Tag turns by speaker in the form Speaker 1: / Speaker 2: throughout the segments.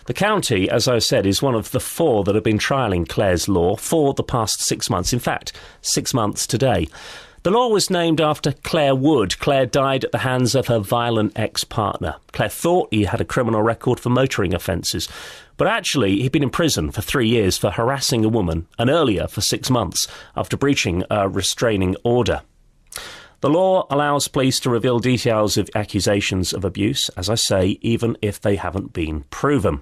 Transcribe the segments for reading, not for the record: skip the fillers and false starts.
Speaker 1: The county, as I said, is one of the 4 that have been trialling Clares Law for the past 6 months. In fact, 6 months today. The law was named after Clare Wood. Clare died at the hands of her violent ex-partner. Clare thought he had a criminal record for motoring offences, but actually he'd been in prison for 3 years for harassing a woman, and earlier for 6 months after breaching a restraining order. The law allows police to reveal details of accusations of abuse, as I say, even if they haven't been proven.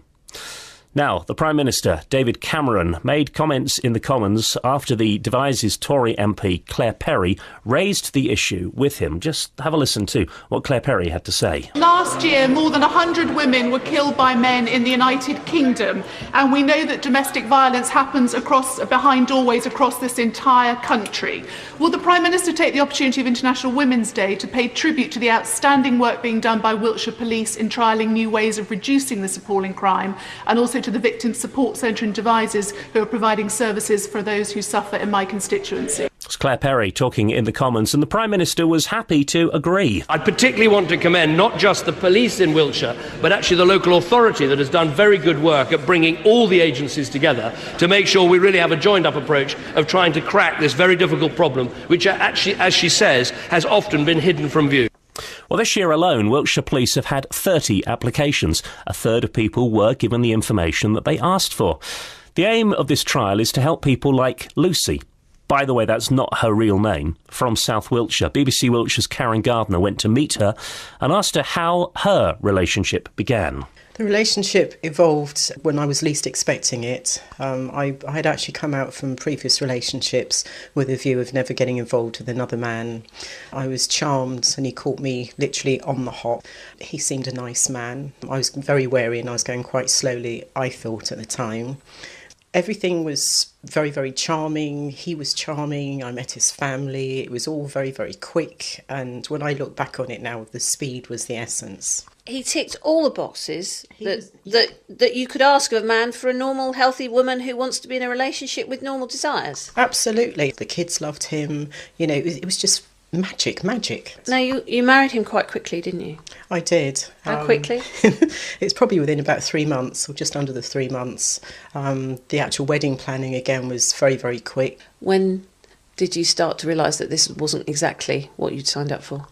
Speaker 1: Now, the Prime Minister, David Cameron, made comments in the Commons after the Devizes Tory MP Claire Perry raised the issue with him. Just have a listen to what Claire Perry had to say.
Speaker 2: Last year, more than 100 women were killed by men in the United Kingdom, and we know that domestic violence happens behind doorways across this entire country. Will the Prime Minister take the opportunity of International Women's Day to pay tribute to the outstanding work being done by Wiltshire Police in trialling new ways of reducing this appalling crime, and also to the Victim Support Centre in Devizes, who are providing services for those who suffer in my constituency?
Speaker 1: It's Claire Perry talking in the Commons, and the Prime Minister was happy to agree.
Speaker 3: I particularly want to commend not just the police in Wiltshire, but actually the local authority that has done very good work at bringing all the agencies together to make sure we really have a joined-up approach of trying to crack this very difficult problem, which actually, as she says, has often been hidden from view.
Speaker 1: Well, this year alone, Wiltshire Police have had 30 applications. A third of people were given the information that they asked for. The aim of this trial is to help people like Lucy. By the way, that's not her real name, from South Wiltshire. BBC Wiltshire's Karen Gardner went to meet her and asked her how her relationship began.
Speaker 4: The relationship evolved when I was least expecting it. I had actually come out from previous relationships with a view of never getting involved with another man. I was charmed and he caught me literally on the hop. He seemed a nice man. I was very wary and I was going quite slowly, I thought at the time. Everything was very, very charming. He was charming. I met his family. It was all very, very quick. And when I look back on it now, the speed was the essence.
Speaker 5: He ticked all the boxes that you could ask of a man for a normal, healthy woman who wants to be in a relationship with normal desires.
Speaker 4: Absolutely. The kids loved him. You know, it was just magic.
Speaker 5: Now, you married him quite quickly, didn't you?
Speaker 4: I did.
Speaker 5: How quickly?
Speaker 4: It's probably within about 3 months, or just under the 3 months. The actual wedding planning, again, was very, very quick.
Speaker 5: When did you start to realise that this wasn't exactly what you'd signed up for?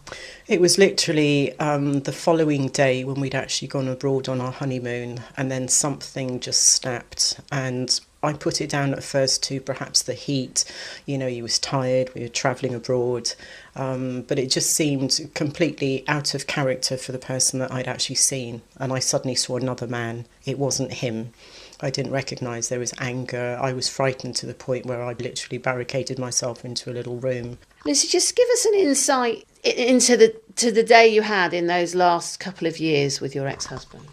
Speaker 4: It was literally the following day when we'd actually gone abroad on our honeymoon, and then something just snapped. And I put it down at first to perhaps the heat. You know, he was tired, we were travelling abroad. But it just seemed completely out of character for the person that I'd actually seen. And I suddenly saw another man. It wasn't him. I didn't recognise there was anger. I was frightened to the point where I literally barricaded myself into a little room.
Speaker 5: Lucy, just give us an insight into the day you had in those last couple of years with your ex-husband.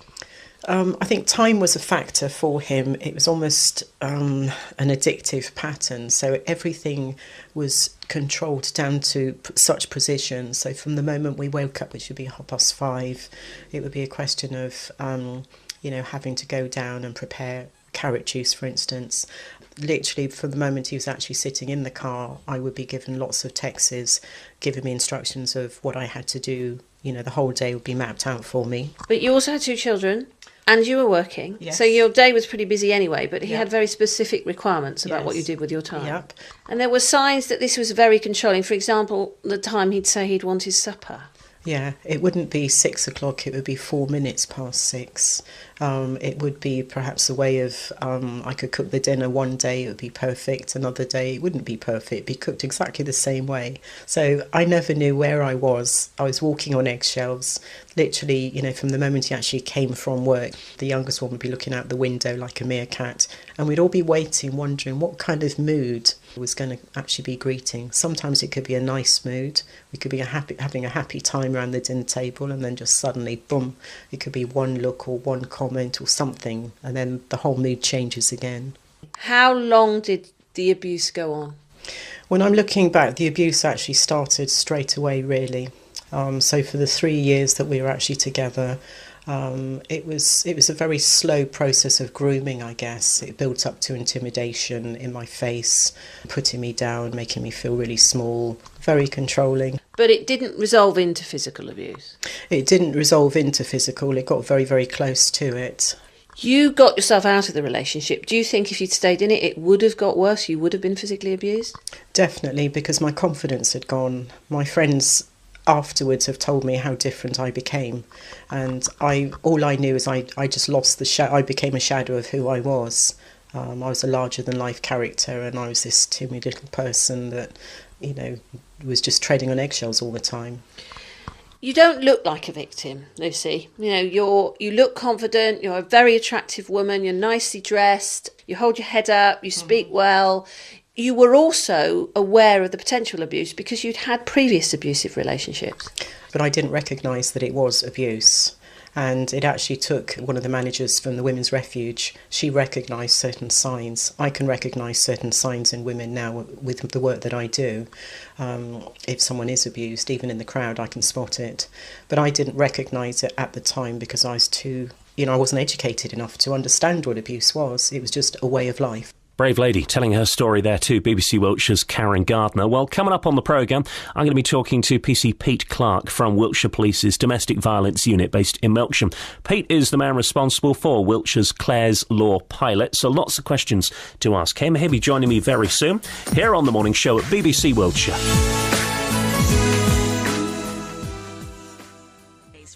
Speaker 4: I think time was a factor for him. It was almost an addictive pattern. So everything was controlled down to such precision. So from the moment we woke up, which would be 5:30, it would be a question of, having to go down and prepare carrot juice, for instance. Literally, from the moment he was actually sitting in the car, I would be given lots of texts, giving me instructions of what I had to do. You know, the whole day would be mapped out for me.
Speaker 5: But you also had 2 children. And you were working,
Speaker 4: yes.
Speaker 5: So your day was pretty busy anyway, but he had very specific requirements about what you did with your time.
Speaker 4: Yep.
Speaker 5: And there were signs that this was very controlling. For example, the time he'd say he'd want his supper.
Speaker 4: Yeah, it wouldn't be 6 o'clock, it would be 4 minutes past 6. It would be perhaps a way of, I could cook the dinner one day, it would be perfect, another day it wouldn't be perfect, it'd be cooked exactly the same way. So I never knew where I was walking on eggshells. Literally, from the moment he actually came from work, the youngest one would be looking out the window like a meerkat, and we'd all be waiting, wondering what kind of mood was going to actually be greeting. Sometimes it could be a nice mood, we could be having a happy time around the dinner table, and then just suddenly, boom, it could be one look or one comment or something, and then the whole mood changes again.
Speaker 5: How long did the abuse go on?
Speaker 4: When I'm looking back, the abuse actually started straight away, really. So for the 3 years that we were actually together, it was a very slow process of grooming, I guess. It built up to intimidation in my face, putting me down, making me feel really small, very controlling.
Speaker 5: But it didn't resolve into physical abuse?
Speaker 4: It didn't resolve into physical. It got very, very close to it.
Speaker 5: You got yourself out of the relationship. Do you think if you'd stayed in it, it would have got worse? You would have been physically abused?
Speaker 4: Definitely, because my confidence had gone. My friends afterwards have told me how different I became, and all I knew is I just lost I became a shadow of who I was. I was a larger than life character, and I was this timid little person that, was just treading on eggshells all the time.
Speaker 5: You don't look like a victim, Lucy. You look confident, you're a very attractive woman, you're nicely dressed, you hold your head up, you speak well. You were also aware of the potential abuse because you'd had previous abusive relationships.
Speaker 4: But I didn't recognise that it was abuse. And it actually took one of the managers from the Women's Refuge. She recognised certain signs. I can recognise certain signs in women now with the work that I do. If someone is abused, even in the crowd, I can spot it. But I didn't recognise it at the time because I was I wasn't educated enough to understand what abuse was. It was just a way of life.
Speaker 1: Brave lady telling her story there too, BBC Wiltshire's Karen Gardner. Well, coming up on the programme, I'm going to be talking to PC Pete Clark from Wiltshire Police's Domestic Violence Unit based in Melksham. Pete is the man responsible for Wiltshire's Clares Law pilot, so lots of questions to ask him. He'll be joining me very soon here on The Morning Show at BBC Wiltshire.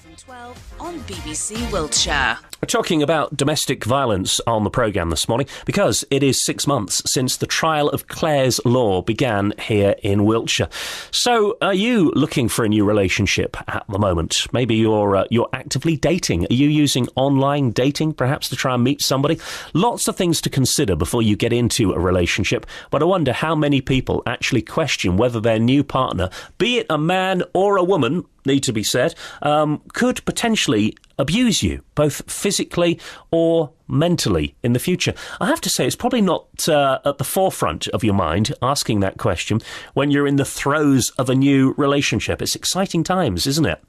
Speaker 6: From 12 on BBC Wiltshire.
Speaker 1: We're talking about domestic violence on the programme this morning because it is 6 months since the trial of Clares Law began here in Wiltshire. So are you looking for a new relationship at the moment? Maybe you're actively dating. Are you using online dating perhaps to try and meet somebody? Lots of things to consider before you get into a relationship, but I wonder how many people actually question whether their new partner, be it a man or a woman, need to be said, could potentially abuse you, both physically or mentally in the future. I have to say it's probably not at the forefront of your mind asking that question when you're in the throes of a new relationship. It's exciting times, isn't it?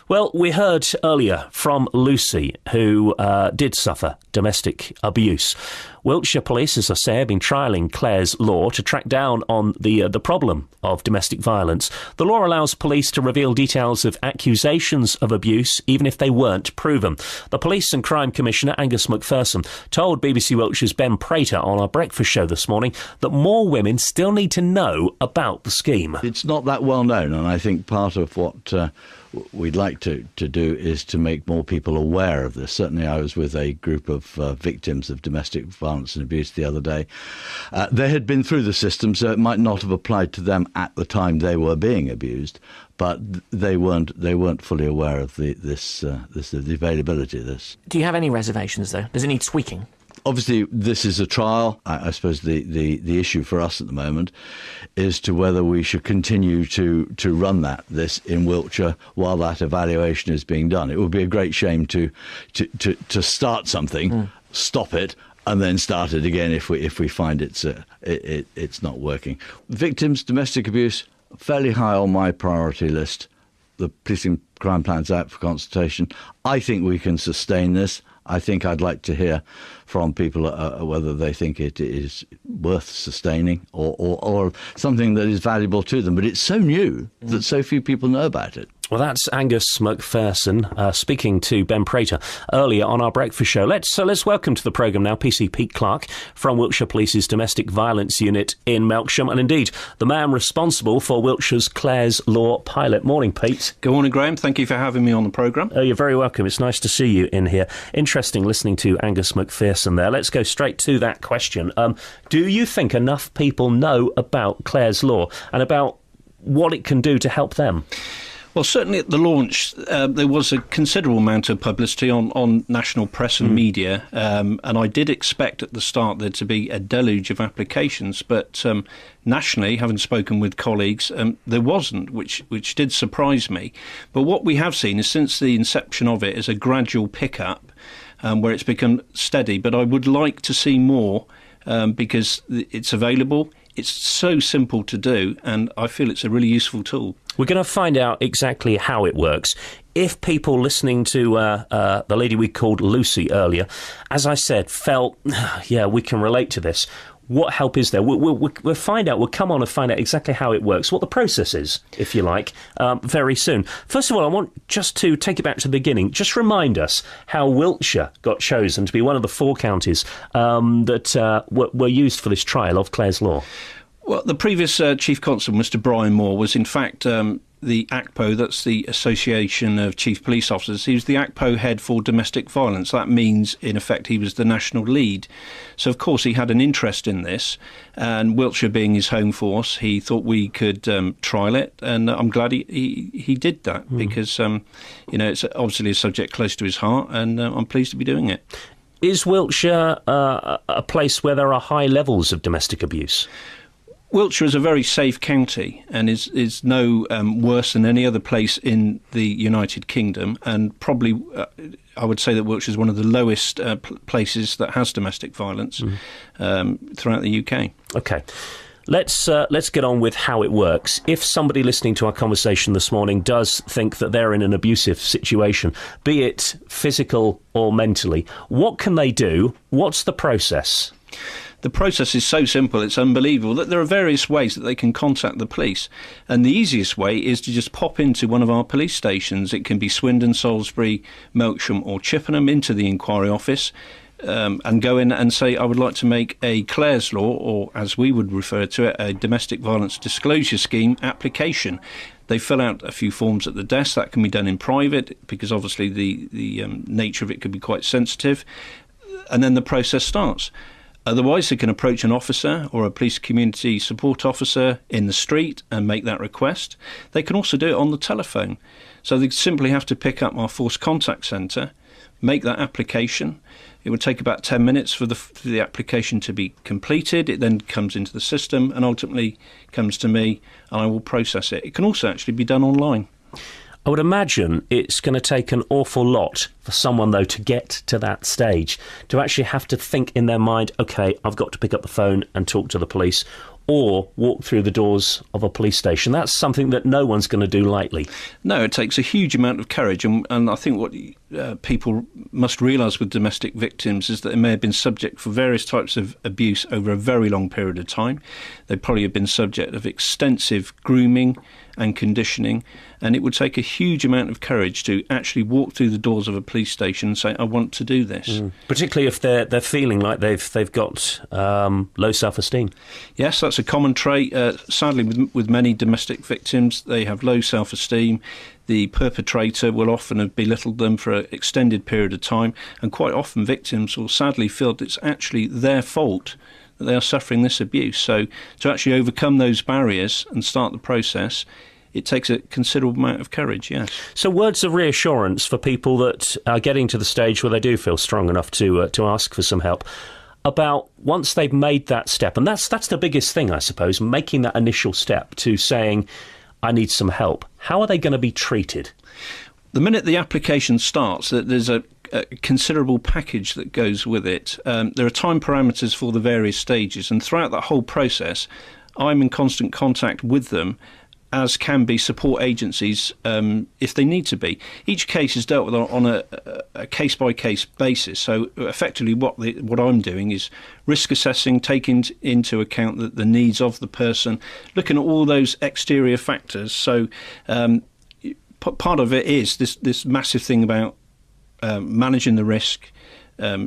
Speaker 1: Well, we heard earlier from Lucy, who did suffer domestic abuse. Wiltshire Police, as I say, have been trialling Clares Law to track down on the problem of domestic violence. The law allows police to reveal details of accusations of abuse, even if they weren't proven. The Police and Crime Commissioner, Angus McPherson, told BBC Wiltshire's Ben Prater on our breakfast show this morning that more women still need to know about the scheme.
Speaker 7: It's not that well known, and I think part of what we'd like to do is to make more people aware of this. Certainly I was with a group of victims of domestic violence and abuse the other day. They had been through the system, so it might not have applied to them at the time they were being abused, but they weren't fully aware of the availability of this.
Speaker 8: Do you have any reservations, though? Does it need tweaking?
Speaker 7: Obviously, this is a trial. I suppose the issue for us at the moment is to whether we should continue to run this in Wiltshire while that evaluation is being done. It would be a great shame to start something, stop it, and then start it again if we find it's not working. Victims, domestic abuse, fairly high on my priority list. The Policing Crime Plan's out for consultation. I think we can sustain this. I think I'd like to hear from people whether they think it is worth sustaining or something that is valuable to them. But it's so new that so few people know about it.
Speaker 1: Well, that's Angus McPherson speaking to Ben Prater earlier on our breakfast show. Let's welcome to the programme now PC Pete Clark from Wiltshire Police's Domestic Violence Unit in Melksham, and indeed the man responsible for Wiltshire's Clares Law pilot. Morning, Pete.
Speaker 9: Good morning, Graham. Thank you for having me on the programme.
Speaker 1: Oh, you're very welcome. It's nice to see you in here. Interesting listening to Angus McPherson there. Let's go straight to that question. Do you think enough people know about Clares Law and about what it can do to help them?
Speaker 9: Well, certainly at the launch, there was a considerable amount of publicity on national press and media, and I did expect at the start there to be a deluge of applications, but nationally, having spoken with colleagues, there wasn't, which did surprise me. But what we have seen is since the inception of it is a gradual pickup where it's become steady, but I would like to see more because it's available. It's so simple to do, and I feel it's a really useful tool.
Speaker 1: We're going to find out exactly how it works. If people listening to the lady we called Lucy earlier, as I said, felt, yeah, we can relate to this, What help is there? We'll find out. We'll come on and find out exactly how it works, what the process is, if you like, very soon. First of all, I want just to take it back to the beginning. Just remind us how Wiltshire got chosen to be one of the 4 counties that were used for this trial of Clares Law.
Speaker 9: Well, the previous Chief Constable, Mr. Brian Moore, was in fact the ACPO, that's the Association of Chief Police Officers. He was the ACPO head for domestic violence. That means, in effect, he was the national lead. So, of course, he had an interest in this, and Wiltshire being his home force, he thought we could trial it, and I'm glad he did that because, it's obviously a subject close to his heart, and I'm pleased to be doing it.
Speaker 1: Is Wiltshire a place where there are high levels of domestic abuse?
Speaker 9: Wiltshire is a very safe county and is no worse than any other place in the United Kingdom, and probably I would say that Wiltshire is one of the lowest places that has domestic violence throughout the UK. OK. Let's get on with how it works. If somebody listening to our conversation this morning does think that they're in an abusive situation, be it physical or mentally, what can they do? What's the process? The process is so simple, it's unbelievable, that there are various ways that they can contact the police. And the easiest way is to just pop into one of our police stations. It can be Swindon, Salisbury, Melksham or Chippenham, into the inquiry office and go in and say, I would like to make a Clares Law, or as we would refer to it, a domestic violence disclosure scheme application. They fill out a few forms at the desk. That can be done in private because obviously the nature of it could be quite sensitive. And then the process starts. Otherwise, they can approach an officer or a police community support officer in the street and make that request. They can also do it on the telephone. So they simply have to pick up our force contact centre, make that application. It would take about 10 minutes for the application to be completed. It then comes into the system and ultimately comes to me, and I will process it. It can also actually be done online.
Speaker 1: I would imagine it's going to take an awful lot for someone, though, to get to that stage, to actually have to think in their mind, OK, I've got to pick up the phone and talk to the police, or walk through the doors of a police station. That's something that no one's going to do lightly.
Speaker 9: No, it takes a huge amount of courage, and I think what people must realise with domestic victims is that they may have been subject for various types of abuse over a very long period of time. They probably have been subject of extensive grooming and conditioning, and it would take a huge amount of courage to actually walk through the doors of a police station and say, I want to do this.
Speaker 1: Particularly if they're feeling like they've got low self-esteem.
Speaker 9: Yes, that's a common trait. Sadly, with many domestic victims, they have low self-esteem. The perpetrator will often have belittled them for an extended period of time, and quite often victims will sadly feel that it's actually their fault that they are suffering this abuse. So to actually overcome those barriers and start the process, it takes a considerable amount of courage, yes. So
Speaker 1: words of reassurance for people that are getting to the stage where they do feel strong enough to ask for some help, about once they've made that step, and that's the biggest thing, I suppose, making that initial step to saying, I need some help. How are they going to be treated?
Speaker 9: The minute the application starts, there's a considerable package that goes with it. There are time parameters for the various stages, and throughout that whole process, I'm in constant contact with them, as can be support agencies if they need to be. Each case is dealt with on a case-by-case basis. So effectively what I'm doing is risk assessing, taking into account the needs of the person, looking at all those exterior factors. So part of it is this massive thing about managing the risk,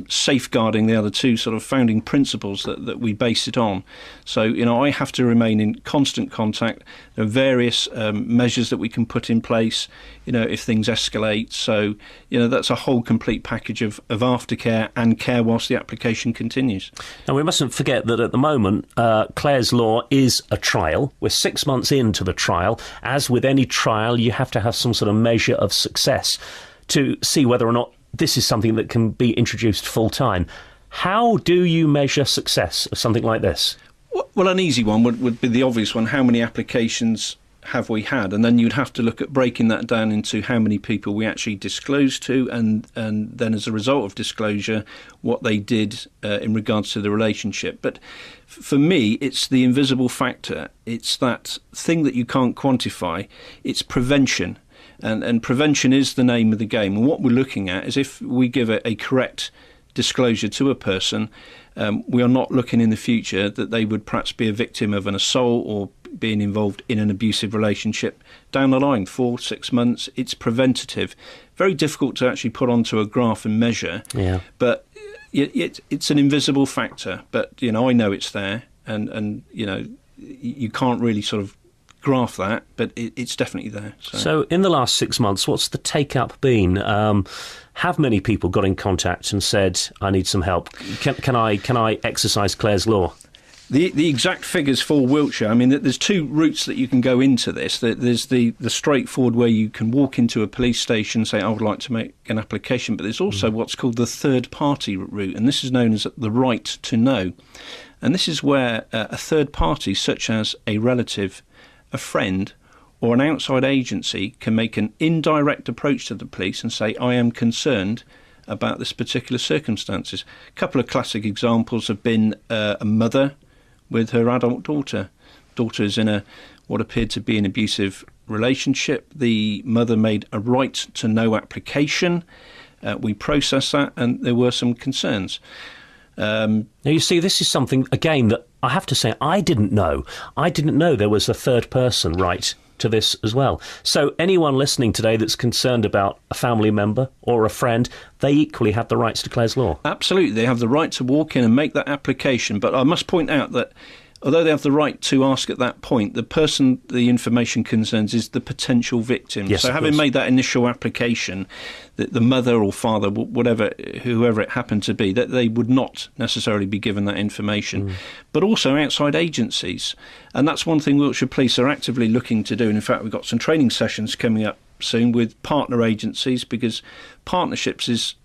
Speaker 9: safeguarding the other two sort of founding principles that we base it on. So, I have to remain in constant contact. There are various measures that we can put in place, if things escalate. So, that's a whole complete package of aftercare and care whilst the application continues.
Speaker 1: Now, we mustn't forget that at the moment, Clares Law is a trial. We're 6 months into the trial. As with any trial, you have to have some sort of measure of success to see whether or not this is something that can be introduced full-time. How do you measure success of something like this?
Speaker 9: Well, an easy one would be the obvious one. How many applications have we had? And then you'd have to look at breaking that down into how many people we actually disclosed to, and then as a result of disclosure, what they did in regards to the relationship. But for me, it's the invisible factor. It's that thing that you can't quantify. It's prevention. And prevention is the name of the game. And what we're looking at is if we give a correct disclosure to a person, we are not looking in the future that they would perhaps be a victim of an assault or being involved in an abusive relationship down the line, 4-6 months. It's preventative. Very difficult to actually put onto a graph and measure.
Speaker 1: Yeah.
Speaker 9: But it's an invisible factor. But, I know it's there. And you can't really sort of graph that, but it's definitely there.
Speaker 1: So in the last 6 months, what's the take-up been? Have many people got in contact and said, I need some help? Can I exercise Clares Law?
Speaker 9: The exact figures for Wiltshire, I mean, there's two routes that you can go into this. There's the straightforward where you can walk into a police station and say, I would like to make an application, but there's also what's called the third-party route, and this is known as the right to know. And this is where a third party, such as a relative, a friend, or an outside agency, can make an indirect approach to the police and say, I am concerned about this particular circumstances. A couple of classic examples have been a mother with her adult daughter. Daughter is in what appeared to be an abusive relationship. The mother made a right to know application. We processed that, and there were some concerns.
Speaker 1: Now, you see, this is something, again, that I have to say I didn't know. I didn't know there was a third person right to this as well. So anyone listening today that's concerned about a family member or a friend, they equally have the rights to Clares Law.
Speaker 9: Absolutely. They have the right to walk in and make that application. But I must point out that although they have the right to ask at that point, the person the information concerns is the potential victim.
Speaker 1: Yes,
Speaker 9: so having made that initial application, the mother or father, whoever it happened to be, that they would not necessarily be given that information. But also outside agencies. And that's one thing Wiltshire Police are actively looking to do. And in fact, we've got some training sessions coming up soon with partner agencies, because partnerships is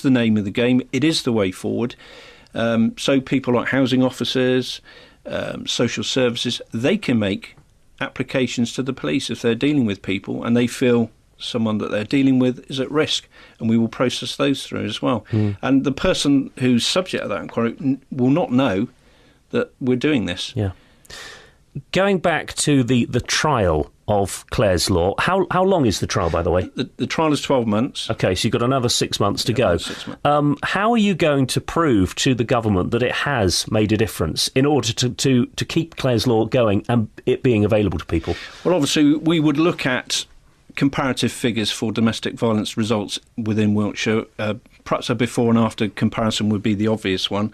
Speaker 9: the name of the game. It is the way forward. So people like housing officers, social services, they can make applications to the police if they're dealing with people and they feel someone that they're dealing with is at risk, and we will process those through as well. And the person who's subject to that inquiry will not know that we're doing this.
Speaker 1: Yeah. Going back to the trial of Clares Law, how long is the trial, by the way?
Speaker 9: The trial is 12 months.
Speaker 1: OK, so you've got another 6 months to go.
Speaker 9: 6 months.
Speaker 1: How are you going to prove to the government that it has made a difference in order to keep Clares Law going and it being available to people?
Speaker 9: Well, obviously, we would look at comparative figures for domestic violence results within Wiltshire. Perhaps a before and after comparison would be the obvious one.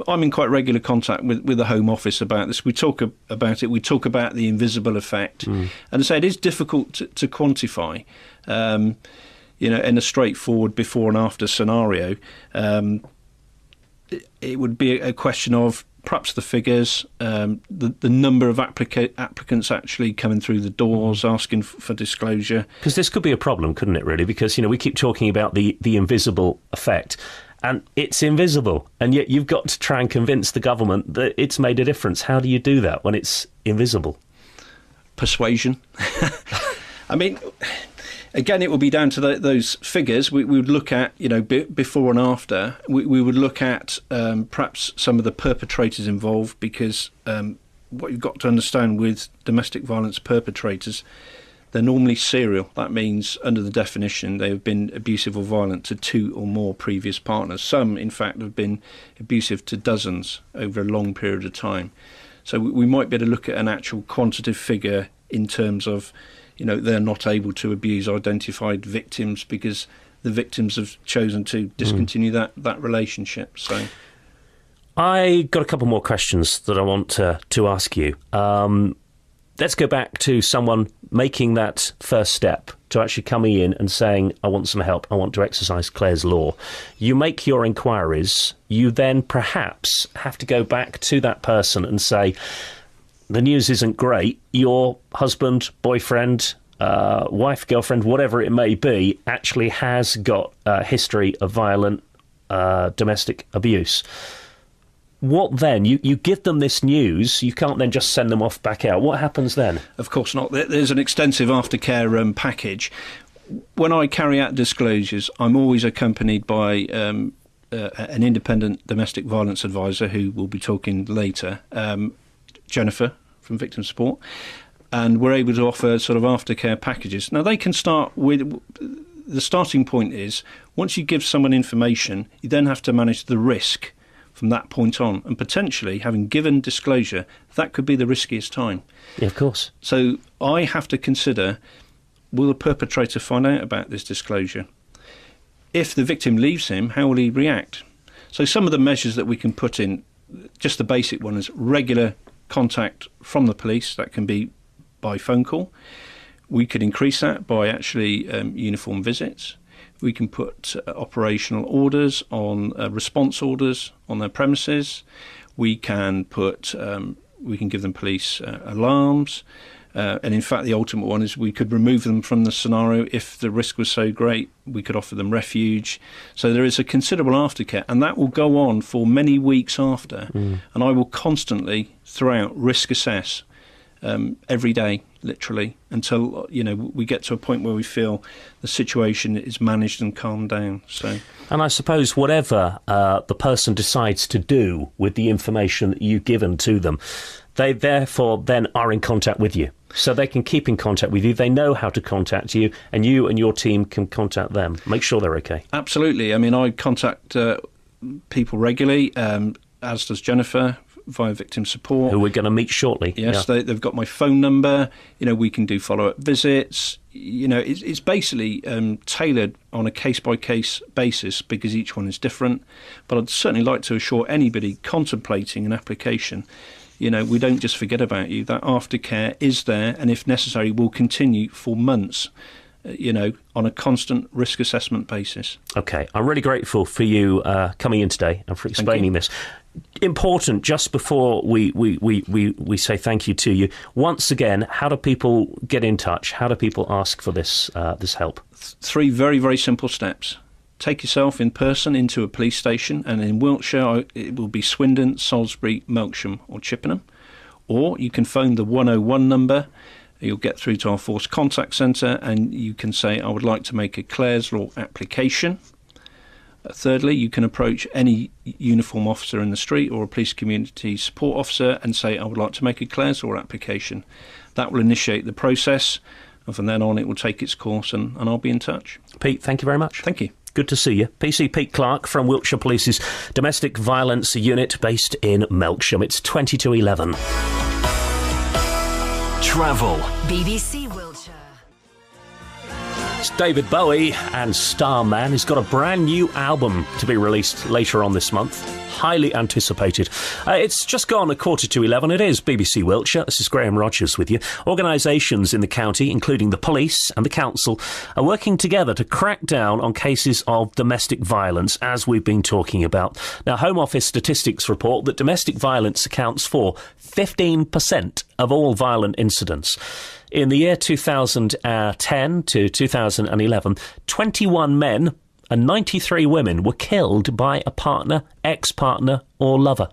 Speaker 9: I'm in quite regular contact with the Home Office about this. We talk about it. We talk about the invisible effect. And I say it is difficult to quantify, in a straightforward before and after scenario. It would be a question of perhaps the figures, the number of applicants actually coming through the doors asking for disclosure.
Speaker 1: Because this could be a problem, couldn't it, really? Because, we keep talking about the invisible effect, and it's invisible, and yet you've got to try and convince the government that it's made a difference. How do you do that when it's invisible?
Speaker 9: Persuasion. I mean, again, it will be down to those figures. We would look at, before and after. We would look at perhaps some of the perpetrators involved, because what you've got to understand with domestic violence perpetrators, they're normally serial. That means, under the definition, they have been abusive or violent to 2 or more previous partners. Some, in fact, have been abusive to dozens over a long period of time. So we might be able to look at an actual quantitative figure in terms of, they're not able to abuse identified victims because the victims have chosen to discontinue that relationship. So,
Speaker 1: I got a couple more questions that I want to ask you. Let's go back to someone making that first step to actually coming in and saying, I want some help, I want to exercise Clares Law. You make your inquiries, you then perhaps have to go back to that person and say, the news isn't great, your husband, boyfriend, wife, girlfriend, whatever it may be, actually has got a history of violent domestic abuse. What then? You give them this news, you can't then just send them off back out. What happens then?
Speaker 9: Of course not. There's an extensive aftercare package. When I carry out disclosures, I'm always accompanied by an independent domestic violence advisor who will be talking later, Jennifer from Victim Support, and we're able to offer sort of aftercare packages. Now, they can start with the starting point is, once you give someone information, you then have to manage the risk from that point on. And potentially, having given disclosure, that could be the riskiest time.
Speaker 1: Yeah, of course.
Speaker 9: So I have to consider, will the perpetrator find out about this disclosure? If the victim leaves him, how will he react? So some of the measures that we can put in, just the basic one is regular contact from the police. That can be by phone call. We could increase that by actually uniform visits. We can put operational orders on response orders on their premises. We can put we can give them police alarms. And in fact, the ultimate one is we could remove them from the scenario. If the risk was so great, we could offer them refuge. So there is a considerable aftercare, and that will go on for many weeks after. And I will constantly, throughout, risk assess every day, literally, until we get to a point where we feel the situation is managed and calmed down. So,
Speaker 1: and I suppose whatever the person decides to do with the information that you've given to them, they therefore then are in contact with you. So they can keep in contact with you. They know how to contact you, and you and your team can contact them. Make sure they're okay.
Speaker 9: Absolutely. I mean, I contact people regularly, as does Jennifer, via victim support.
Speaker 1: Who we're going to meet shortly.
Speaker 9: Yes,
Speaker 1: yeah.
Speaker 9: They've got my phone number. We can do follow-up visits. It's basically tailored on a case-by-case basis because each one is different. But I'd certainly like to assure anybody contemplating an application, we don't just forget about you. That aftercare is there, and if necessary, will continue for months, on a constant risk assessment basis. OK, I'm really grateful for you coming in today and for explaining this. Important, just before we say thank you to you, once again, how do people get in touch? How do people ask for this help? 3 very, very simple steps. Take yourself in person into a police station, and in Wiltshire it will be Swindon, Salisbury, Melksham or Chippenham. Or you can phone the 101 number. You'll get through to our Force Contact Centre and you can say, I would like to make a Clares Law application. Thirdly, you can approach any uniform officer in the street or a police community support officer and say, I would like to make a Clares Law application. That will initiate the process, and from then on it will take its course, and I'll be in touch. Pete, thank you very much. Thank you. Good to see you. PC Pete Clark from Wiltshire Police's Domestic Violence Unit based in Melksham. It's 20 to 11.
Speaker 6: Travel. BBC Wiltshire.
Speaker 1: It's David Bowie and Starman. He's got a brand new album to be released later on this month. Highly anticipated. It's just gone 11:15. It is BBC Wiltshire. This is Graham Rogers with you. Organisations in the county, including the police and the council, are working together to crack down on cases of domestic violence, as we've been talking about. Now, Home Office statistics report that domestic violence accounts for 15% of all violent incidents. In the year 2010 to 2011, 21 men and 93 women were killed by a partner, ex-partner or lover.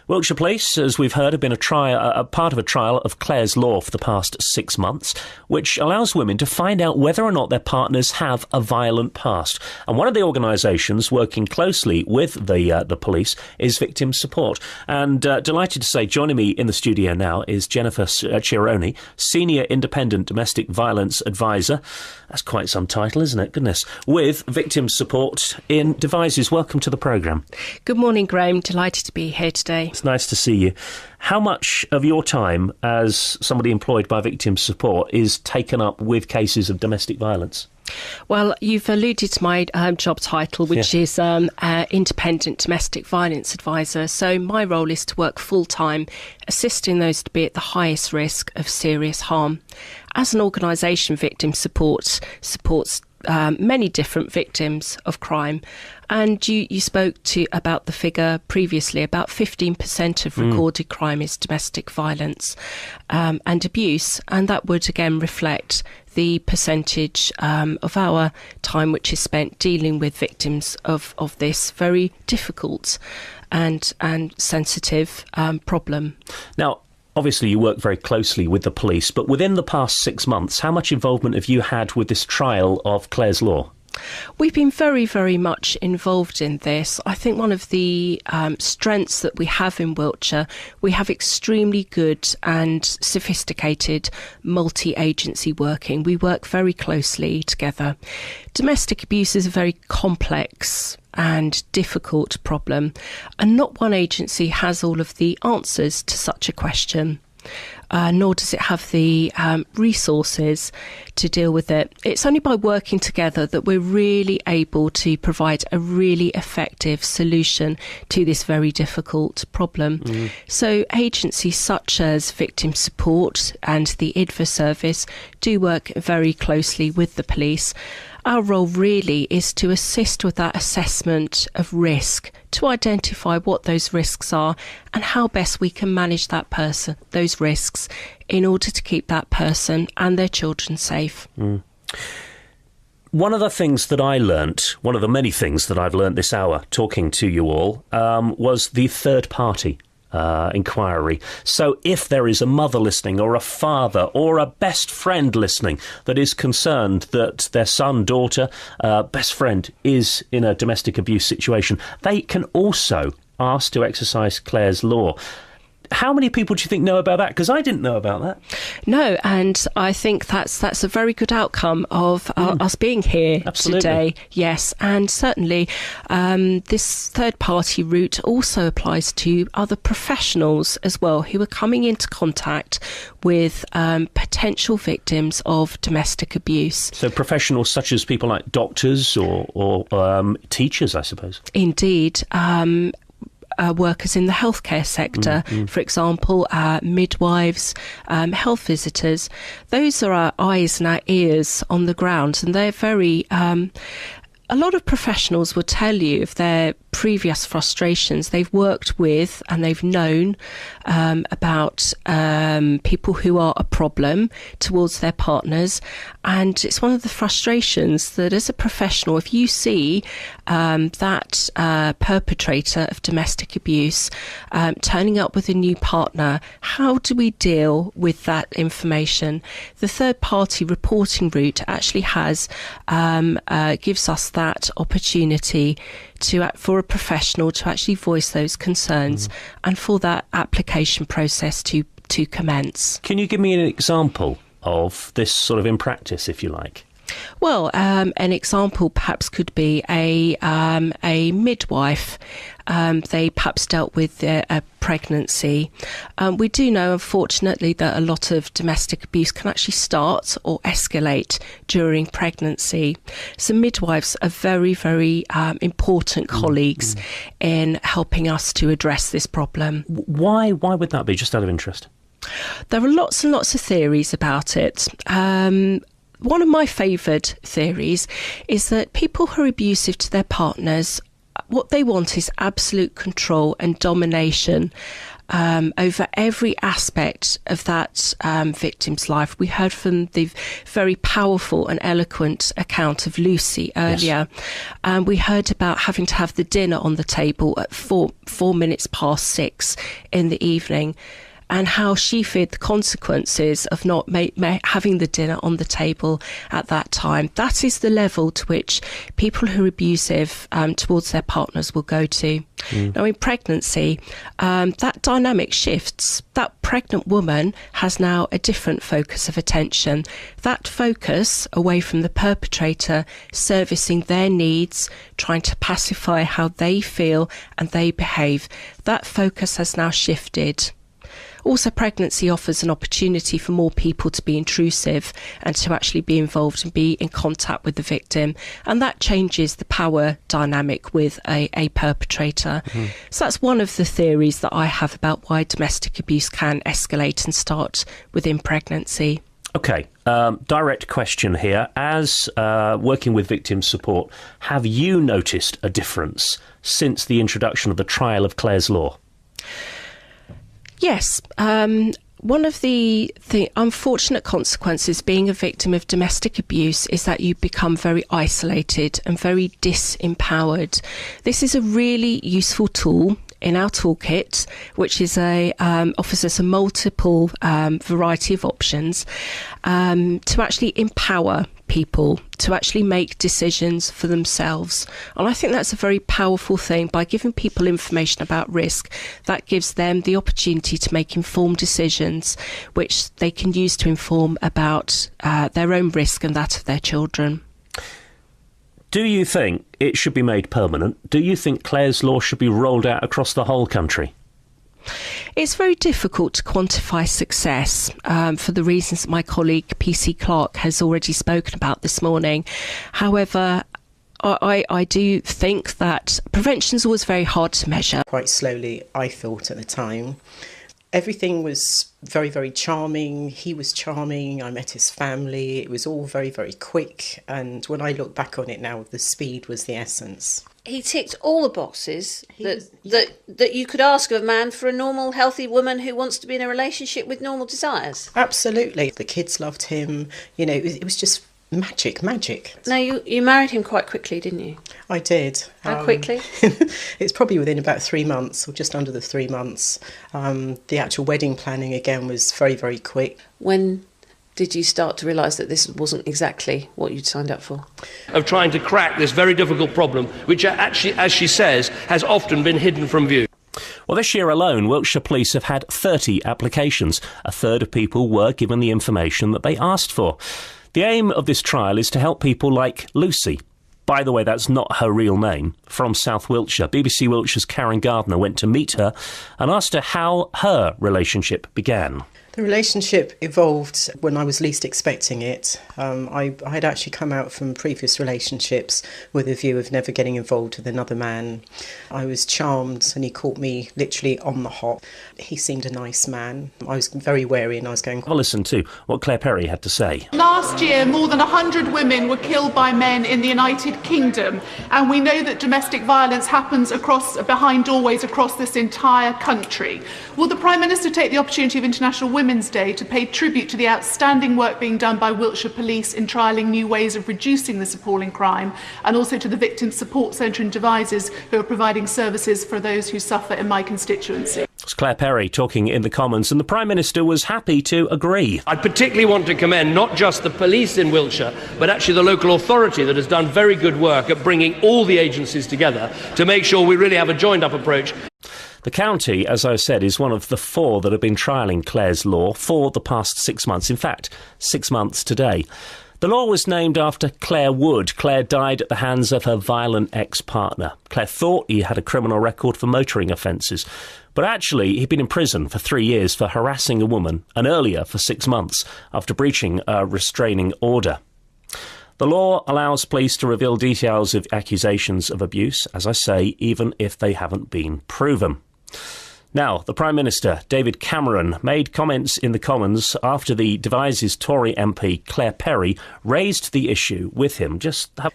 Speaker 1: Wiltshire Police, as we've heard, have been a part of a trial of Clares Law for the past 6 months, which allows women to find out whether or not their partners have a violent past. And one of the organisations working closely with the police is Victim Support. And delighted to say, joining me in the studio now is Jennifer Chironi, Senior Independent Domestic Violence Advisor. That's quite some title, isn't it? Goodness. With Victim Support in Devizes. Welcome to the programme.
Speaker 10: Good morning, Graham. Delighted to be here today.
Speaker 1: It's nice to see you. How much of your time as somebody employed by Victim Support is taken up with cases of domestic violence?
Speaker 10: Well, you've alluded to my job title, which is Independent Domestic Violence Advisor. So my role is to work full-time, assisting those to be at the highest risk of serious harm. As an organisation, Victim Support supports many different victims of crime. And you spoke about the figure previously, about 15% of recorded crime is domestic violence and abuse. And that would again reflect the percentage of our time which is spent dealing with victims of this very difficult and sensitive problem.
Speaker 1: Now, obviously, you work very closely with the police, but within the past 6 months, how much involvement have you had with this trial of Clares Law?
Speaker 10: We've been very, very much involved in this. I think one of the strengths that we have in Wiltshire, we have extremely good and sophisticated multi-agency working. We work very closely together. Domestic abuse is a very complex and difficult problem, and not one agency has all of the answers to such a question. Nor does it have the resources to deal with it. It's only by working together that we're really able to provide a really effective solution to this very difficult problem. So agencies such as Victim Support and the IDVA service do work very closely with the police. Our role really is to assist with that assessment of risk, to identify what those risks are and how best we can manage those risks in order to keep that person and their children safe.
Speaker 1: One of the things that I learnt, one of the many things that I've learnt this hour talking to you all, was the third party inquiry. So if there is a mother listening or a father or a best friend listening that is concerned that their son, daughter, best friend is in a domestic abuse situation, they can also ask to exercise Clares Law. How many people do you think know about that? Because I didn't know about that.
Speaker 10: No, and I think that's a very good outcome of us being here today. Yes, and certainly this third-party route also applies to other professionals as well who are coming into contact with potential victims of domestic abuse.
Speaker 1: So professionals such as people like doctors or teachers, I suppose.
Speaker 10: Indeed. Workers in the healthcare sector, for example, midwives, health visitors. Those are our eyes and our ears on the ground, and they're very... a lot of professionals will tell you of their previous frustrations. They've worked with and they've known about people who are a problem towards their partners. And it's one of the frustrations that as a professional, if you see that perpetrator of domestic abuse turning up with a new partner, how do we deal with that information? The third party reporting route actually gives us that opportunity for a professional to actually voice those concerns and for that application process to commence.
Speaker 1: Can you give me an example of this sort of in practice, if you like?
Speaker 10: Well, an example perhaps could be a midwife. They perhaps dealt with a pregnancy. We do know, unfortunately, that a lot of domestic abuse can actually start or escalate during pregnancy. So midwives are very, very important colleagues in helping us to address this problem.
Speaker 1: Why would that be, just out of interest?
Speaker 10: There are lots and lots of theories about it. One of my favoured theories is that people who are abusive to their partners, what they want is absolute control and domination over every aspect of that victim's life. We heard from the very powerful and eloquent account of Lucy earlier. Yes. And we heard about having to have the dinner on the table at 4 minutes past 6 in the evening, and how she feared the consequences of not having the dinner on the table at that time. That is the level to which people who are abusive towards their partners will go to. Now, in pregnancy, that dynamic shifts. That pregnant woman has now a different focus of attention. That focus away from the perpetrator, servicing their needs, trying to pacify how they feel and they behave, that focus has now shifted. Also, pregnancy offers an opportunity for more people to be intrusive and to actually be involved and be in contact with the victim. And that changes the power dynamic with a perpetrator. So that's one of the theories that I have about why domestic abuse can escalate and start within pregnancy.
Speaker 1: OK, direct question here. As working with victim support, have you noticed a difference since the introduction of the trial of Clares Law?
Speaker 10: Yes. One of the unfortunate consequences being a victim of domestic abuse is that you become very isolated and very disempowered. This is a really useful tool in our toolkit, which is offers us a multiple variety of options to actually empower people to actually make decisions for themselves. And I think that's a very powerful thing. By giving people information about risk, that gives them the opportunity to make informed decisions, which they can use to inform about their own risk and that of their children.
Speaker 1: Do you think it should be made permanent? Do you think Clares Law should be rolled out across the whole country?
Speaker 10: It's very difficult to quantify success for the reasons that my colleague PC Clark has already spoken about this morning. However, I do think that prevention is always very hard to measure.
Speaker 4: Quite slowly, I thought at the time. Everything was very, very charming. He was charming. I met his family. It was all very, very quick. And when I look back on it now, the speed was the essence.
Speaker 5: He ticked all the boxes that you could ask of a man for a normal, healthy woman who wants to be in a relationship with normal desires.
Speaker 4: Absolutely. The kids loved him. You know, it was just magic.
Speaker 5: Now, you married him quite quickly, didn't you?
Speaker 4: I did.
Speaker 5: How quickly?
Speaker 4: It's probably within about 3 months, or just under the 3 months. The actual wedding planning, again, was very, very quick.
Speaker 5: When did you start to realise that this wasn't exactly what you'd signed up for?
Speaker 3: Of trying to crack this very difficult problem, which actually, as she says, has often been hidden from view.
Speaker 1: Well, this year alone, Wiltshire Police have had 30 applications. A third of people were given the information that they asked for. The aim of this trial is to help people like Lucy. By the way, that's not her real name. From South Wiltshire, BBC Wiltshire's Karen Gardner went to meet her and asked her how her relationship began.
Speaker 4: The relationship evolved when I was least expecting it. I had actually come out from previous relationships with a view of never getting involved with another man. I was charmed and he caught me literally on the hop. He seemed a nice man. I was very wary and I was going...
Speaker 1: I'll listen to what Claire Perry had to say.
Speaker 2: Last year, more than 100 women were killed by men in the United Kingdom, and we know that domestic violence happens behind doorways across this entire country. Will the Prime Minister take the opportunity of International Women's Day to pay tribute to the outstanding work being done by Wiltshire Police in trialling new ways of reducing this appalling crime, and also to the Victim Support Centre and Devices who are providing services for those who suffer in my constituency?
Speaker 1: It's Claire Perry talking in the Commons, and the Prime Minister was happy to agree.
Speaker 3: I particularly want to commend not just the police in Wiltshire, but actually the local authority that has done very good work at bringing all the agencies together to make sure we really have a joined-up approach.
Speaker 1: The county, as I said, is one of the 4 that have been trialling Clares Law for the past 6 months. In fact, 6 months today. The law was named after Clare Wood. Claire died at the hands of her violent ex-partner. Claire thought he had a criminal record for motoring offences, but actually he'd been in prison for 3 years for harassing a woman, and earlier for 6 months after breaching a restraining order. The law allows police to reveal details of accusations of abuse, as I say, even if they haven't been proven. Now, the Prime Minister, David Cameron, made comments in the Commons after the Devizes Tory MP Claire Perry raised the issue with him.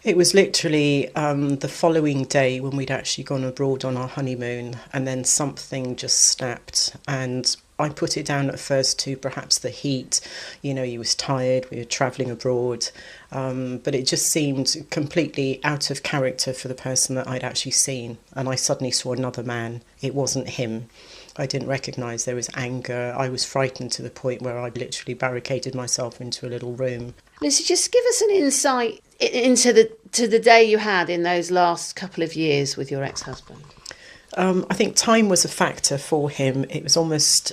Speaker 4: It was literally the following day when we'd actually gone abroad on our honeymoon, and then something just snapped, and I put it down at first to perhaps the heat. You know, he was tired, we were travelling abroad, but it just seemed completely out of character for the person that I'd actually seen. And I suddenly saw another man. It wasn't him. I didn't recognise. There was anger. I was frightened to the point where I literally barricaded myself into a little room.
Speaker 5: Lucy, just give us an insight into the day you had in those last couple of years with your ex-husband.
Speaker 4: I think time was a factor for him. It was almost